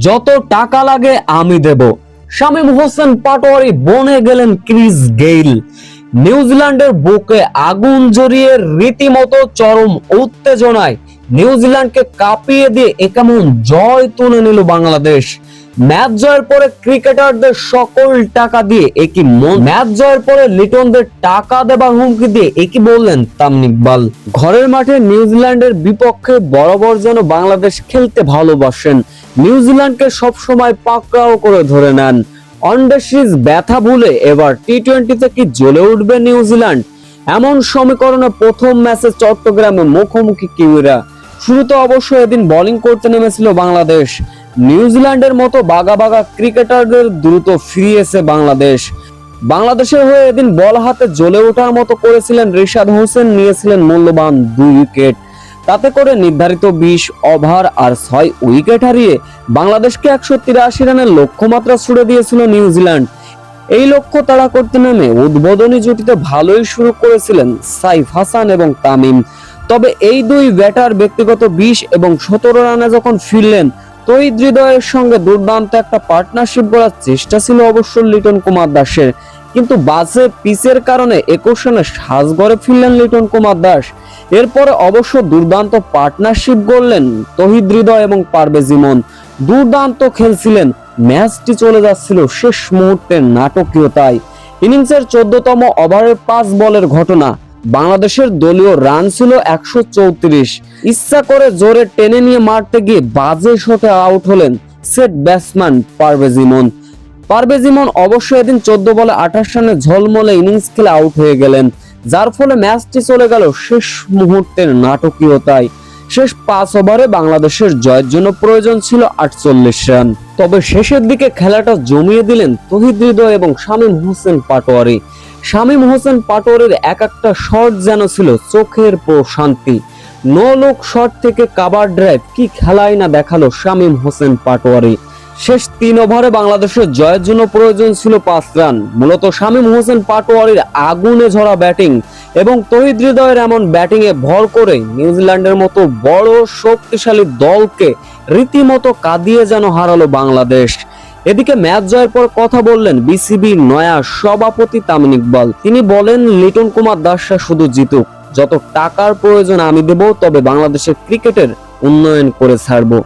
যত টাকা লাগে আমি দেব। শামীম হোসেন পাটোয়ারি বনে গেলেন ক্রিস গেইল। নিউজিল্যান্ডের বুকে আগুন জড়িয়ে রীতিমতো চরম উত্তেজনায় নিউজিল্যান্ডকে কাঁপিয়ে দিয়ে কেমন জয় তুলে নিল বাংলাদেশ। ম্যাচ জয়ের পরে ক্রিকেটারদের সকল টাকা দিয়ে ম্যাচ জয়ের পরে লিটনদের টাকা দেবার হুমকি দিয়ে একই বললেন তামিম ইকবাল। ঘরের মাঠে নিউজিল্যান্ডের বিপক্ষে বরাবর যেন বাংলাদেশ খেলতে ভালোবাসেন, নিউজিল্যান্ডকে সবসময় পাকড়াও করে ধরে নেন। ওয়ানডে সিরিজ ব্যথা ভুলে এবার টি-20তে কি জ্বলে উঠবে নিউজিল্যান্ড? এমন সমীকরণে প্রথম ম্যাচে চট্টগ্রামে মুখোমুখি কিউইরা। শুরুতে অবশ্য এদিন বোলিং করতে নেমেছিল বাংলাদেশ। নিউজিল্যান্ডের মতো বাগা বাগা ক্রিকেটারদের দ্রুত ফিরিয়েছে বাংলাদেশ। বাংলাদেশের হয়ে এদিন বল হাতে জ্বলে ওঠার মতো করেছিলেন রিশাদ হোসেন, নিয়েছিলেন মূল্যবান 2 উইকেট। তাতে করে নির্ধারিত 20 ওভার আর 6 উইকেট হারিয়ে বাংলাদেশকে 183 রানের লক্ষ্যমাত্রা ছুড়ে দিয়েছিল নিউজিল্যান্ড। এই লক্ষ্য তাড়া করতে নেমে উদ্বোধনী জুটিতে ভালোই শুরু করেছিলেন সাইফ হাসান এবং তামিম। তবে এই দুই ব্যাটার ব্যক্তিগত 20 এবং 17 রানে যখন ফিরলেন, তহিদ হৃদয়ের সঙ্গে দুর্দান্ত একটা পার্টনারশিপ গড়ার চেষ্টা ছিল অবশ্য লিটন কুমার দাসের, কিন্তু বাজে পিচের কারণে 21 রানে সাজঘরে ফিরলেন লিটন কুমার দাস। এরপরে অবশ্য দুর্দান্ত পার্টনারশিপ গড়লেন তহিদ হৃদয় এবং পারভেজ ইমন। দুর্দান্ত খেলছিলেন, ম্যাচটি চলে যাচ্ছিল শেষ মুহূর্তের নাটকীয়তায়। ইনিংসের 14তম ওভারের 5 বলের ঘটনা। বাংলাদেশের দলীয় রান ছিল 134। ইচ্ছা করে জোরে টেনে নিয়ে মারতে গিয়ে বাজে শটে আউট হলেন সেট ব্যাটসম্যান পারভেজ ইমন। পারভেজ ইমন অবশ্য এদিন 14 বলে 28 রানে ঝলমলে ইনিংস খেলে আউট হয়ে গেলেন, যার ফলে ম্যাচটি চলে গেল শেষ মুহূর্তের নাটকীয়তায়। শেষ 5 ওভারে বাংলাদেশের জয়ের জন্য প্রয়োজন ছিল 48 রান। তবে শেষের দিকে খেলাটা জমিয়ে দিলেন তহিদ হৃদয় এবং শামীম হোসেন পাটোয়ারি। শামীম হোসেন পাটোয়ারির এক একটা শট যেন ছিল চোখের প্রশান্তি। নো লুক শট থেকে কাভার ড্রাইভ, কি খেলাই না দেখালো শামীম হোসেন পাটোয়ারি। শেষ 3 ওভারে বাংলাদেশের জয়ের জন্য প্রয়োজন ছিল 5 রান। মূলত শামীম হোসেন পাটোয়ারির আগুনে ঝরা ব্যাটিং এবং তহিদ হৃদয়ের এমন ব্যাটিং এ ভর করে নিউজিল্যান্ডের মতো বড় শক্তিশালী দলকে রীতিমতো কাঁদিয়ে যেন হারালো বাংলাদেশ। এদিকে ম্যাচ জয়ের পর কথা বললেন বিসিবির নয়া সভাপতি তামিম ইকবাল। তিনি বলেন, লিটন কুমার দাসরা শুধু জিতুক, যত টাকার প্রয়োজন আমি দেব, তবে বাংলাদেশের ক্রিকেটের উন্নয়ন করে ছাড়বো।